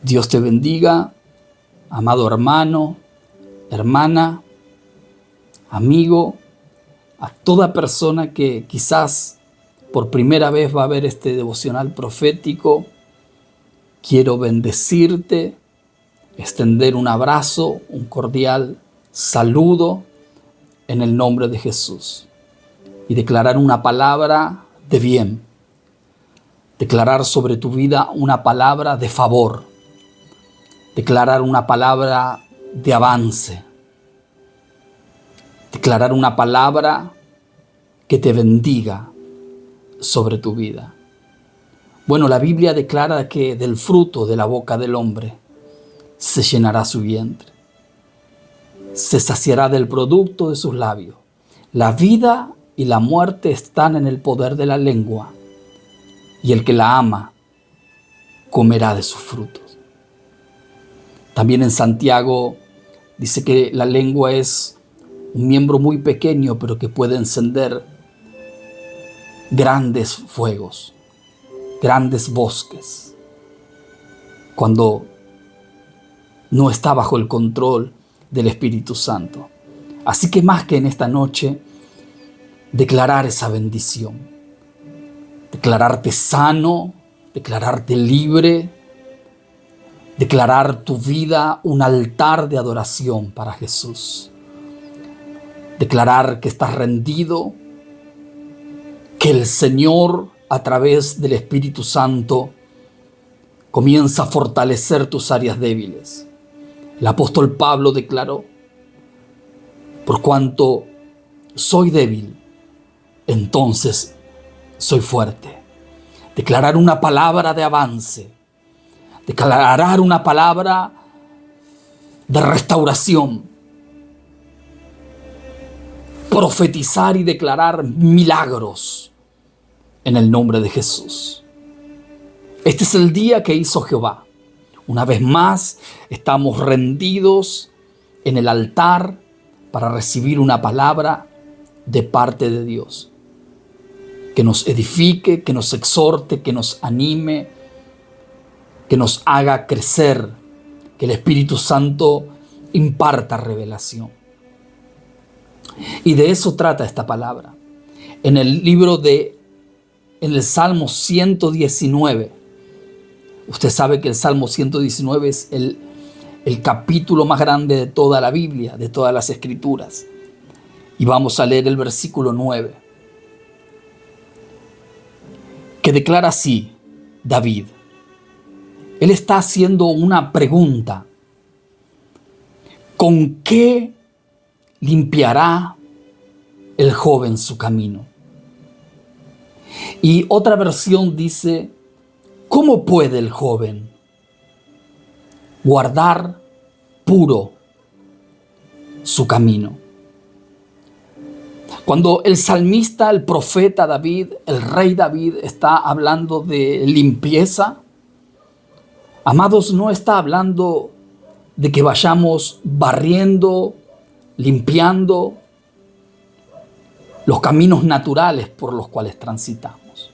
Dios te bendiga, amado hermano, hermana, amigo, a toda persona que quizás por primera vez va a ver este devocional profético. Quiero bendecirte, extender un abrazo, un cordial saludo en el nombre de Jesús y declarar una palabra de bien, declarar sobre tu vida una palabra de favor, declarar una palabra de avance, declarar una palabra que te bendiga sobre tu vida. Bueno, la Biblia declara que del fruto de la boca del hombre se llenará su vientre, se saciará del producto de sus labios. La vida y la muerte están en el poder de la lengua, y el que la ama comerá de sus frutos. También en Santiago dice que la lengua es un miembro muy pequeño, pero que puede encender grandes fuegos, grandes bosques, cuando no está bajo el control del Espíritu Santo. Así que más que en esta noche, declarar esa bendición, declararte sano, declararte libre, declarar tu vida un altar de adoración para Jesús. Declarar que estás rendido, que el Señor a través del Espíritu Santo comienza a fortalecer tus áreas débiles. El apóstol Pablo declaró: por cuanto soy débil, entonces soy fuerte. Declarar una palabra de avance, declarar una palabra de restauración, profetizar y declarar milagros en el nombre de Jesús. Este es el día que hizo Jehová. Una vez más estamos rendidos en el altar para recibir una palabra de parte de Dios, que nos edifique, que nos exhorte, que nos anime, que nos haga crecer, que el Espíritu Santo imparta revelación. Y de eso trata esta palabra. En el Salmo 119, usted sabe que el Salmo 119 es el capítulo más grande de toda la Biblia, de todas las Escrituras. Y vamos a leer el versículo 9, que declara así David. Él está haciendo una pregunta: ¿con qué limpiará el joven su camino? Y otra versión dice: ¿cómo puede el joven guardar puro su camino? Cuando el salmista, el profeta David, el rey David está hablando de limpieza, amados, no está hablando de que vayamos barriendo, limpiando los caminos naturales por los cuales transitamos.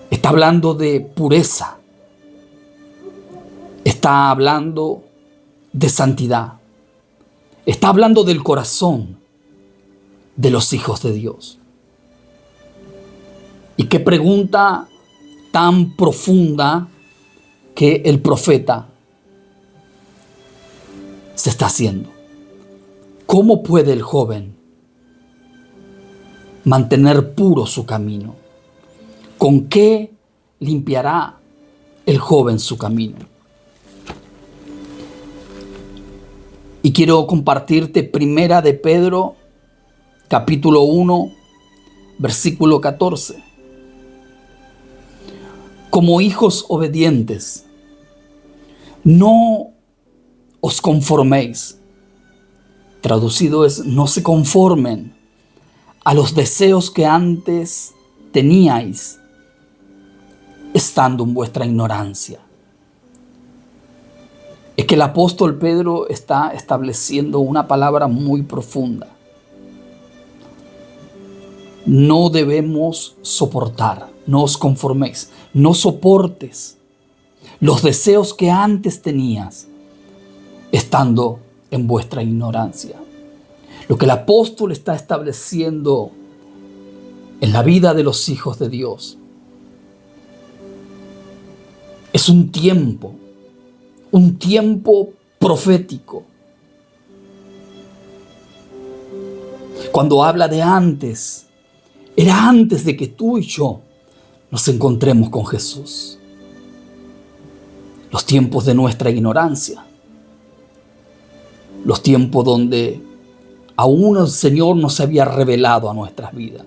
Está hablando de pureza. Está hablando de santidad. Está hablando del corazón de los hijos de Dios. Y qué pregunta tan profunda que el profeta se está haciendo. ¿Cómo puede el joven mantener puro su camino? ¿Con qué limpiará el joven su camino? Y quiero compartirte Primera de Pedro, capítulo 1, versículo 14. Como hijos obedientes, no os conforméis. Traducido es: no se conformen a los deseos que antes teníais, estando en vuestra ignorancia. Es que el apóstol Pedro está estableciendo una palabra muy profunda. No debemos soportar, no os conforméis, no soportes los deseos que antes tenías, estando en vuestra ignorancia. Lo que el apóstol está estableciendo en la vida de los hijos de Dios es un tiempo profético. Cuando habla de antes, era antes de que tú y yo nos encontremos con Jesús. Los tiempos de nuestra ignorancia, los tiempos donde aún el Señor no se había revelado a nuestras vidas.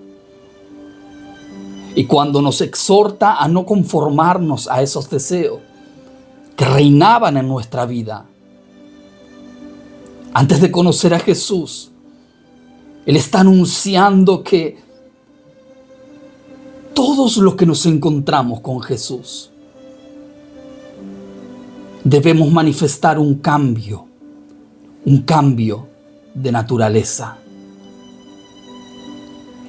Y cuando nos exhorta a no conformarnos a esos deseos que reinaban en nuestra vida, antes de conocer a Jesús, Él está anunciando que todos los que nos encontramos con Jesús debemos manifestar un cambio de naturaleza.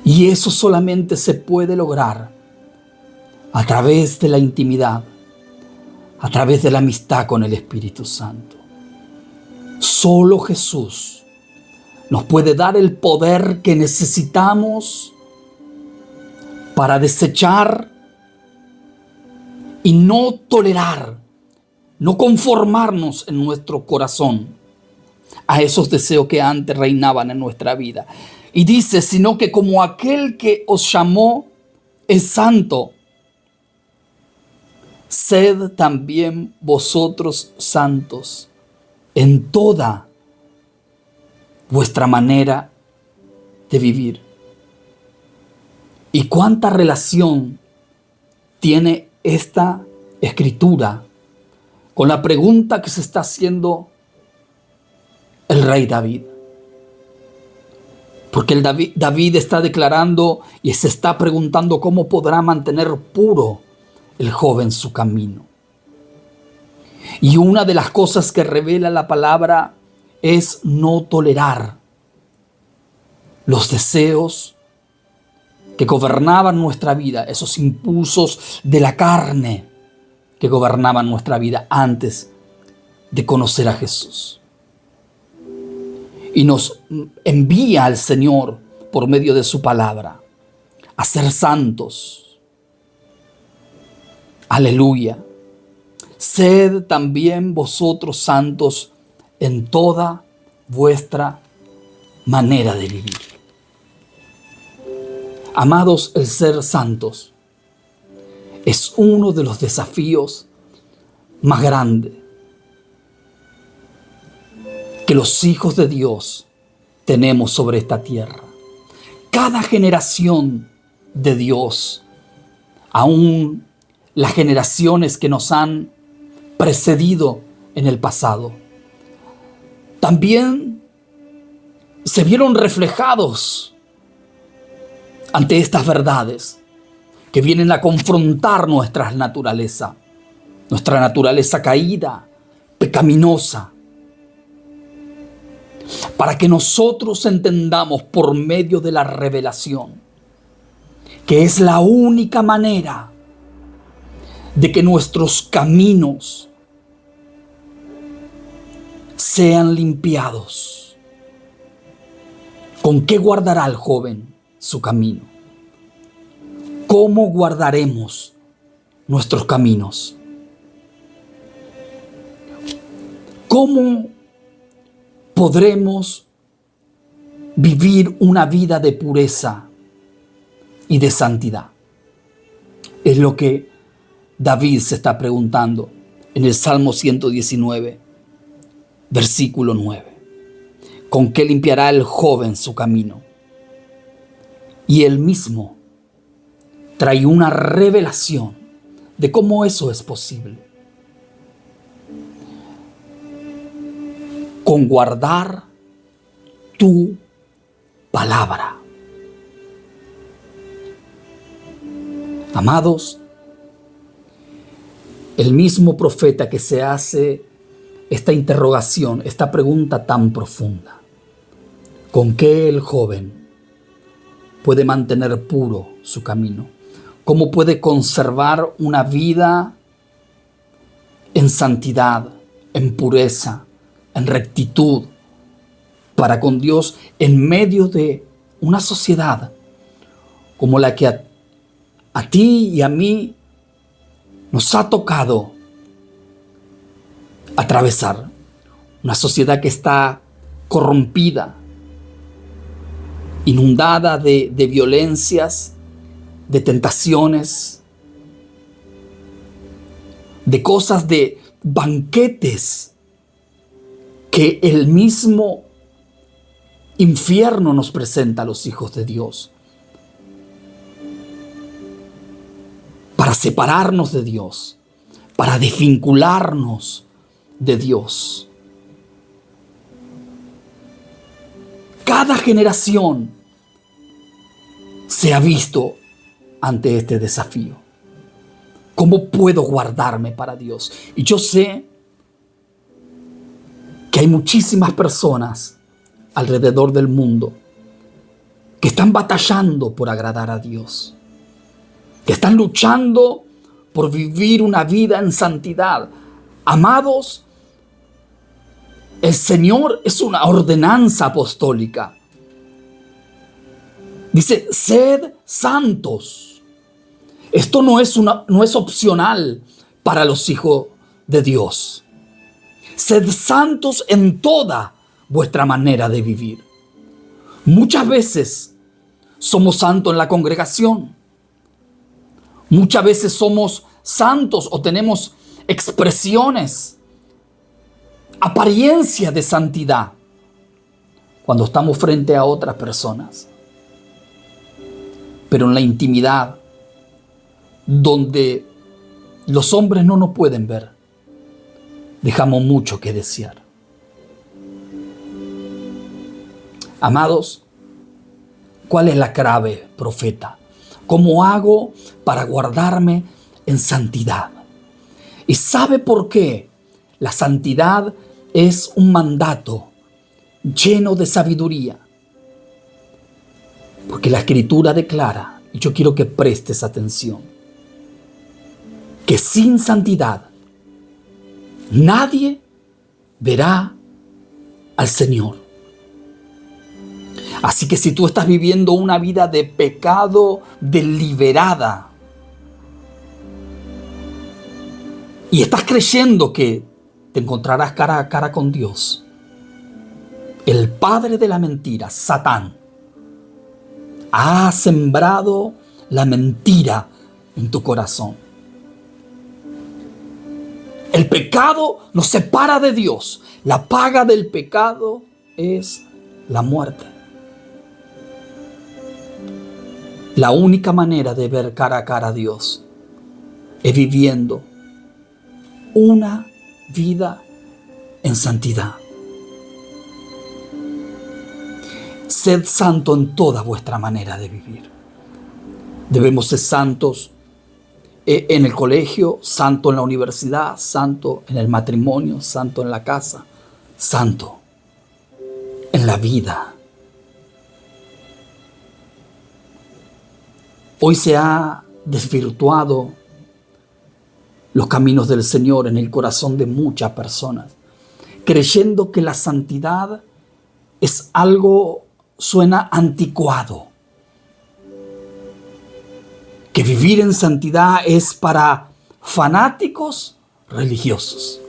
Y eso solamente se puede lograr a través de la intimidad, a través de la amistad con el Espíritu Santo. Solo Jesús nos puede dar el poder que necesitamos para desechar y no tolerar, no conformarnos en nuestro corazón a esos deseos que antes reinaban en nuestra vida. Y dice, sino que como aquel que os llamó es santo, sed también vosotros santos en toda vuestra manera de vivir. ¿Y cuánta relación tiene esta escritura con la pregunta que se está haciendo el rey David? Porque David está declarando y se está preguntando cómo podrá mantener puro el joven su camino. Y una de las cosas que revela la palabra es no tolerar los deseos que gobernaban nuestra vida, esos impulsos de la carne que gobernaban nuestra vida antes de conocer a Jesús. Y nos envía al Señor por medio de su palabra a ser santos. Aleluya. Sed también vosotros santos en toda vuestra manera de vivir. Amados, el ser santos es uno de los desafíos más grandes que los hijos de Dios tenemos sobre esta tierra. Cada generación de Dios, aún las generaciones que nos han precedido en el pasado, también se vieron reflejados ante estas verdades que vienen a confrontar nuestra naturaleza caída, pecaminosa, para que nosotros entendamos por medio de la revelación que es la única manera de que nuestros caminos sean limpiados. ¿Con qué guardará el joven su camino? ¿Cómo guardaremos nuestros caminos? ¿Cómo podremos vivir una vida de pureza y de santidad? Es lo que David se está preguntando en el Salmo 119, versículo 9. ¿Con qué limpiará el joven su camino? Y él mismo trae una revelación de cómo eso es posible. Con guardar tu palabra. Amados, el mismo profeta que se hace esta interrogación, esta pregunta tan profunda, ¿con qué el joven puede mantener puro su camino? ¿Cómo puede conservar una vida en santidad, en pureza, en rectitud para con Dios en medio de una sociedad como la que a ti y a mí nos ha tocado atravesar. Una sociedad que está corrompida, inundada de violencias, de tentaciones, de cosas, de banquetes que el mismo infierno nos presenta a los hijos de Dios para separarnos de Dios, para desvincularnos de Dios. Cada generación se ha visto ante este desafío. ¿Cómo puedo guardarme para Dios? Y yo sé que hay muchísimas personas alrededor del mundo que están batallando por agradar a Dios, que están luchando por vivir una vida en santidad. Amados, el Señor es una ordenanza apostólica. Dice, sed santos. Esto no es opcional para los hijos de Dios. Sed santos en toda vuestra manera de vivir. Muchas veces somos santos en la congregación. Muchas veces somos santos o tenemos expresiones, apariencia de santidad cuando estamos frente a otras personas. Pero en la intimidad, donde los hombres no nos pueden ver, dejamos mucho que desear. Amados, ¿cuál es la clave, profeta? ¿Cómo hago para guardarme en santidad? ¿Y sabe por qué? La santidad es un mandato lleno de sabiduría. Porque la Escritura declara, y yo quiero que prestes atención, que sin santidad nadie verá al Señor. Así que si tú estás viviendo una vida de pecado deliberada y estás creyendo que te encontrarás cara a cara con Dios, el padre de la mentira, Satán, ha sembrado la mentira en tu corazón. El pecado nos separa de Dios. La paga del pecado es la muerte. La única manera de ver cara a cara a Dios es viviendo una vida en santidad. Sed santo en toda vuestra manera de vivir. Debemos ser santos en el colegio, santo en la universidad, santo en el matrimonio, santo en la casa, santo en la vida. Hoy se ha desvirtuado los caminos del Señor en el corazón de muchas personas, creyendo que la santidad es algo, suena anticuado, que vivir en santidad es para fanáticos religiosos.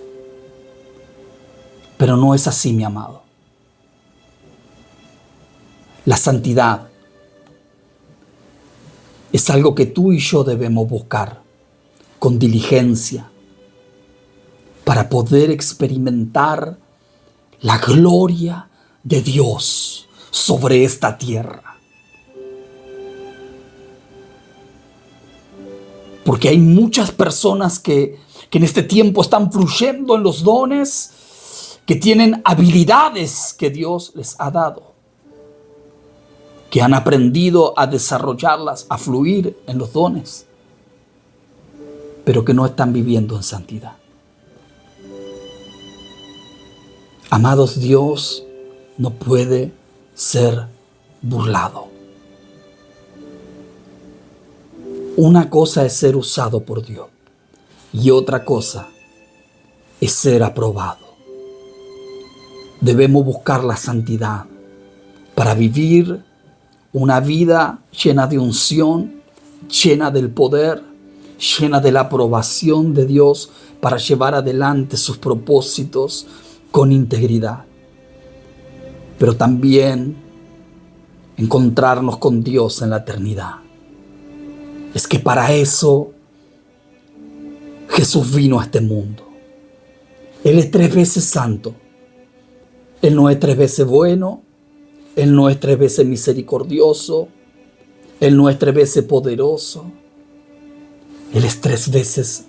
Pero no es así, mi amado. La santidad es algo que tú y yo debemos buscar con diligencia para poder experimentar la gloria de Dios sobre esta tierra. Porque hay muchas personas que en este tiempo están fluyendo en los dones, que tienen habilidades que Dios les ha dado, que han aprendido a desarrollarlas, a fluir en los dones, pero que no están viviendo en santidad. Amados, Dios no puede ser burlado. Una cosa es ser usado por Dios y otra cosa es ser aprobado. Debemos buscar la santidad para vivir una vida llena de unción, llena del poder, llena de la aprobación de Dios para llevar adelante sus propósitos con integridad. Pero también encontrarnos con Dios en la eternidad. Es que para eso Jesús vino a este mundo. Él es 3 veces santo. Él no es 3 veces bueno. Él no es 3 veces misericordioso. Él no es 3 veces poderoso. Él es 3 veces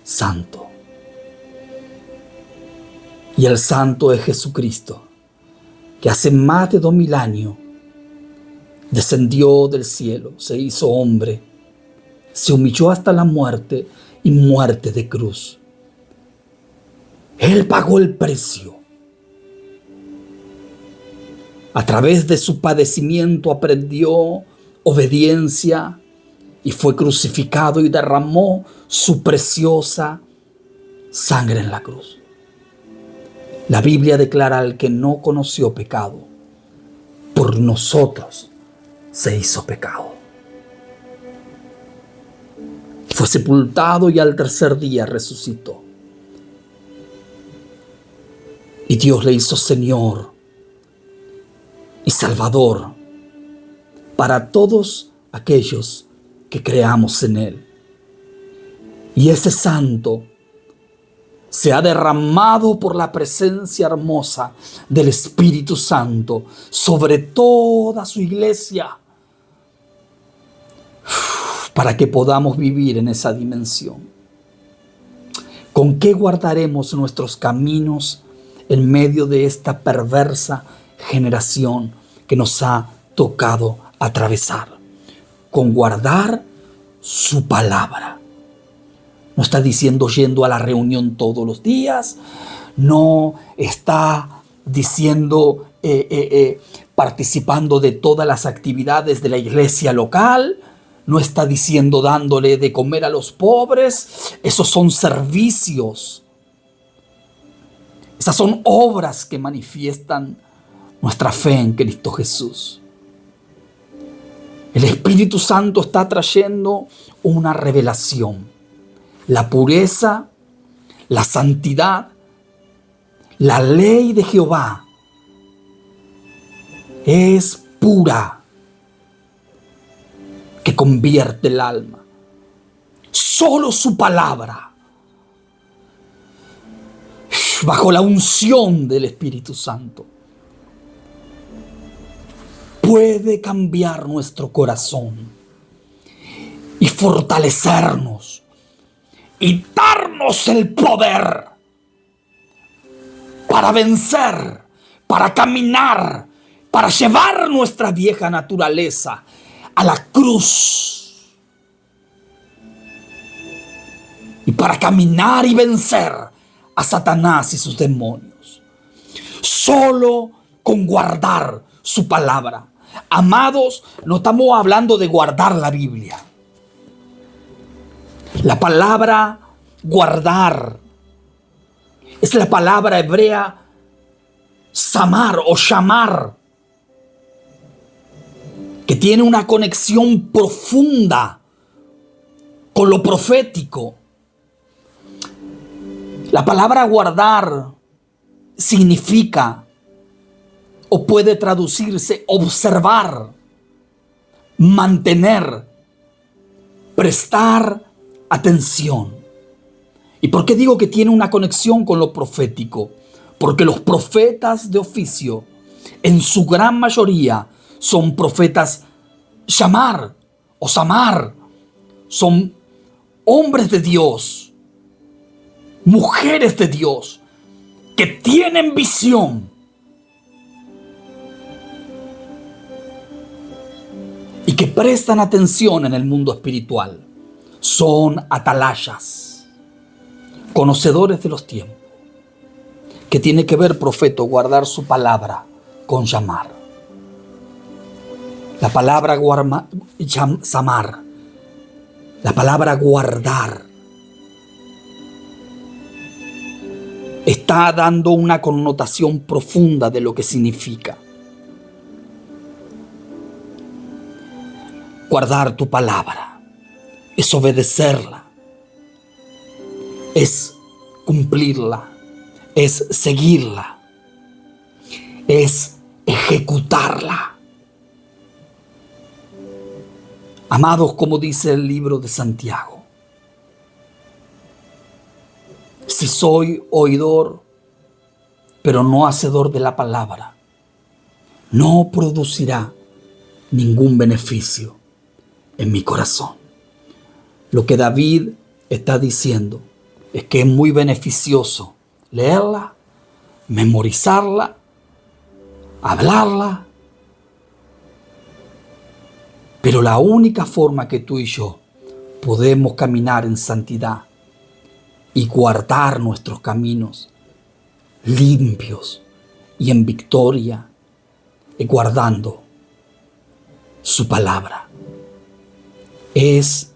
santo. Y el santo es Jesucristo, que hace más de 2000 años descendió del cielo, se hizo hombre, se humilló hasta la muerte y muerte de cruz. Él pagó el precio. A través de su padecimiento aprendió obediencia y fue crucificado y derramó su preciosa sangre en la cruz. La Biblia declara al que no conoció pecado, por nosotros se hizo pecado. Fue sepultado y al 3er día resucitó. Y Dios le hizo Señor y Salvador para todos aquellos que creamos en Él. Y ese santo se ha derramado por la presencia hermosa del Espíritu Santo sobre toda su iglesia, para que podamos vivir en esa dimensión. ¿Con qué guardaremos nuestros caminos en medio de esta perversa generación que nos ha tocado atravesar? Con guardar su palabra. No está diciendo yendo a la reunión todos los días, no está diciendo participando de todas las actividades de la iglesia local, no está diciendo dándole de comer a los pobres. Esos son servicios. Esas son obras que manifiestan nuestra fe en Cristo Jesús. El Espíritu Santo está trayendo una revelación. La pureza, la santidad, la ley de Jehová es pura, que convierte el alma. Solo su palabra, bajo la unción del Espíritu Santo, puede cambiar nuestro corazón y fortalecernos y darnos el poder para vencer, para caminar, para llevar nuestra vieja naturaleza a la cruz y para caminar y vencer a Satanás y sus demonios. Solo con guardar su palabra. Amados, no estamos hablando de guardar la Biblia. La palabra guardar es la palabra hebrea samar o shamar, que tiene una conexión profunda con lo profético. La palabra guardar significa o puede traducirse observar, mantener, prestar atención. ¿Y por qué digo que tiene una conexión con lo profético? Porque los profetas de oficio, en su gran mayoría, son profetas shamar o samar. Son hombres de Dios, mujeres de Dios, que tienen visión y que prestan atención en el mundo espiritual. Son atalayas, conocedores de los tiempos. ¿Qué tiene que ver, profeta, guardar su palabra con llamar? La palabra samar, la palabra guardar, está dando una connotación profunda de lo que significa. Guardar tu palabra es obedecerla, es cumplirla, es seguirla, es ejecutarla. Amados, como dice el libro de Santiago, si soy oidor, pero no hacedor de la palabra, no producirá ningún beneficio en mi corazón. Lo que David está diciendo es que es muy beneficioso leerla, memorizarla, hablarla, pero la única forma que tú y yo podemos caminar en santidad y guardar nuestros caminos limpios y en victoria es guardando su palabra, es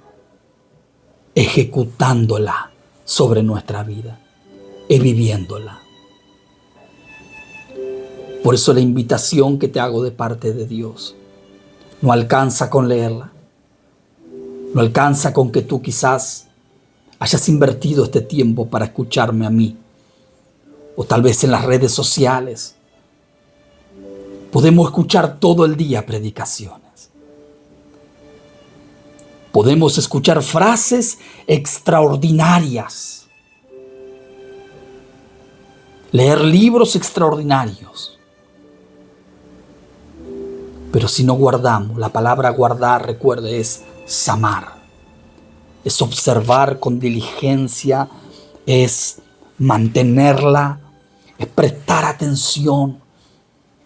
ejecutándola sobre nuestra vida, es viviéndola. Por eso la invitación que te hago de parte de Dios no alcanza con leerla, no alcanza con que tú quizás hayas invertido este tiempo para escucharme a mí, o tal vez en las redes sociales. Podemos escuchar todo el día predicaciones. Podemos escuchar frases extraordinarias, leer libros extraordinarios. Pero si no guardamos, la palabra guardar, recuerde, es samar, es observar con diligencia, es mantenerla, es prestar atención,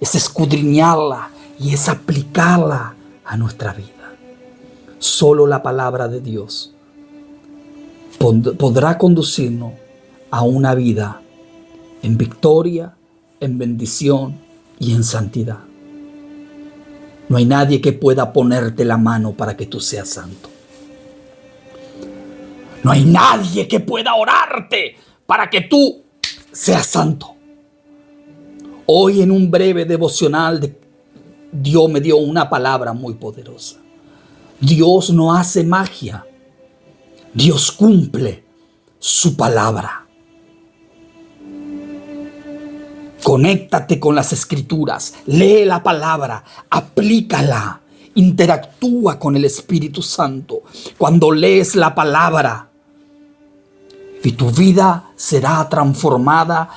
es escudriñarla y es aplicarla a nuestra vida. Solo la palabra de Dios podrá conducirnos a una vida en victoria, en bendición y en santidad. No hay nadie que pueda ponerte la mano para que tú seas santo. No hay nadie que pueda orarte para que tú seas santo. Hoy en un breve devocional Dios me dio una palabra muy poderosa. Dios no hace magia. Dios cumple su palabra. Conéctate con las Escrituras, lee la palabra, aplícala, interactúa con el Espíritu Santo. Cuando lees la palabra, y tu vida será transformada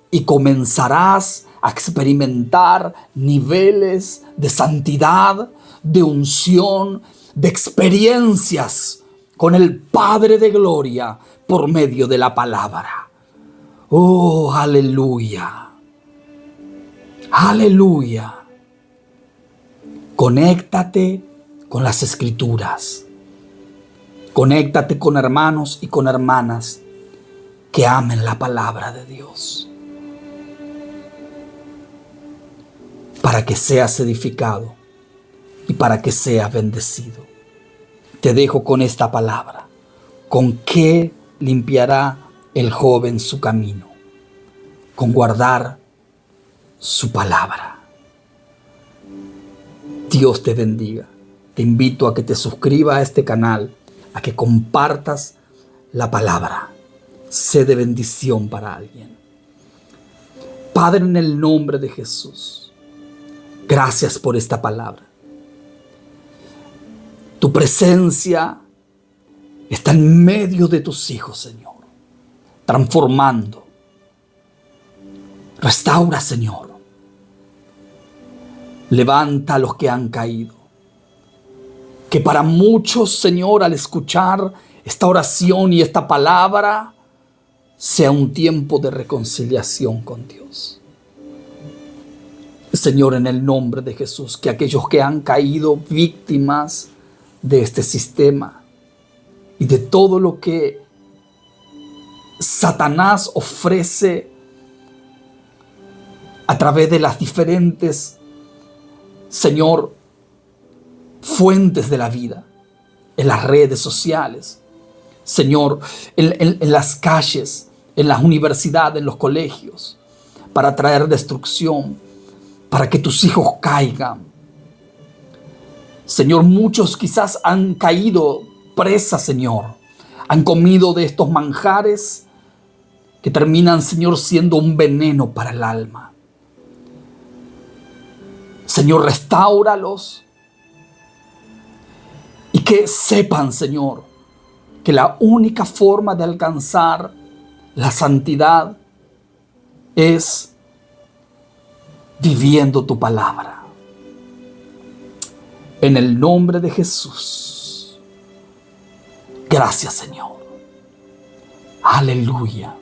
y comenzarás a experimentar niveles de santidad, de unción, de experiencias con el Padre de Gloria por medio de la palabra. Oh, aleluya. Aleluya. Conéctate con las Escrituras. Conéctate con hermanos y con hermanas que amen la palabra de Dios, para que seas edificado y para que seas bendecido. Te dejo con esta palabra. ¿Con qué limpiará el joven su camino? Con guardar su palabra. Dios te bendiga. Te invito a que te suscribas a este canal, a que compartas la palabra. Sé de bendición para alguien. Padre, en el nombre de Jesús, gracias por esta palabra. Tu presencia está en medio de tus hijos, Señor, transformando. Restaura, Señor. Levanta a los que han caído. Que para muchos, Señor, al escuchar esta oración y esta palabra, sea un tiempo de reconciliación con Dios. Señor, en el nombre de Jesús, que aquellos que han caído víctimas de este sistema y de todo lo que Satanás ofrece a través de las diferentes, Señor, fuentes de la vida, en las redes sociales, Señor, en las calles, en las universidades, en los colegios, para traer destrucción, para que tus hijos caigan. Señor, muchos quizás han caído presas, Señor. Han comido de estos manjares que terminan, Señor, siendo un veneno para el alma. Señor, restáuralos y que sepan, Señor, que la única forma de alcanzar la santidad es viviendo tu palabra. En el nombre de Jesús. Gracias, Señor. Aleluya.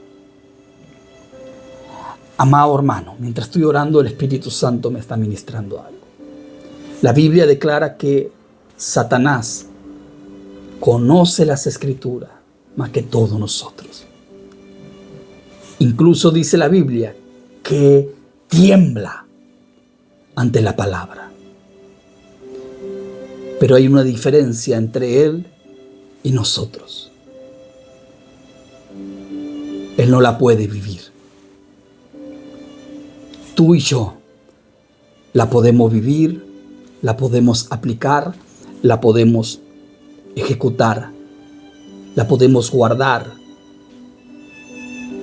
Amado hermano, mientras estoy orando, el Espíritu Santo me está ministrando algo. La Biblia declara que Satanás conoce las Escrituras más que todos nosotros. Incluso dice la Biblia que tiembla ante la palabra. Pero hay una diferencia entre él y nosotros. Él no la puede vivir. Tú y yo la podemos vivir, la podemos aplicar, la podemos ejecutar, la podemos guardar.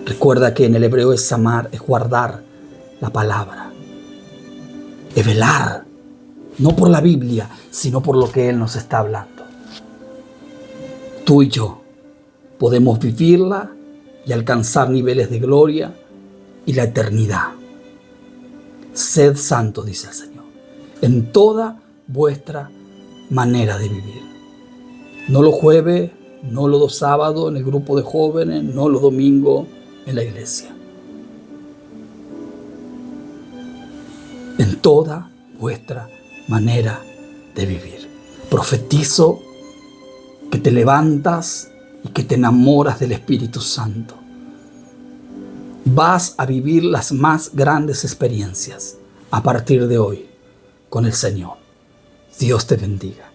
Recuerda que en el hebreo es amar, es guardar la palabra, es velar, no por la Biblia, sino por lo que Él nos está hablando. Tú y yo podemos vivirla y alcanzar niveles de gloria y la eternidad. Sed santos, dice el Señor, en toda vuestra manera de vivir. No los jueves, no los sábados en el grupo de jóvenes, no los domingos en la iglesia. En toda vuestra manera de vivir. Profetizo que te levantas y que te enamoras del Espíritu Santo. Vas a vivir las más grandes experiencias a partir de hoy con el Señor. Dios te bendiga.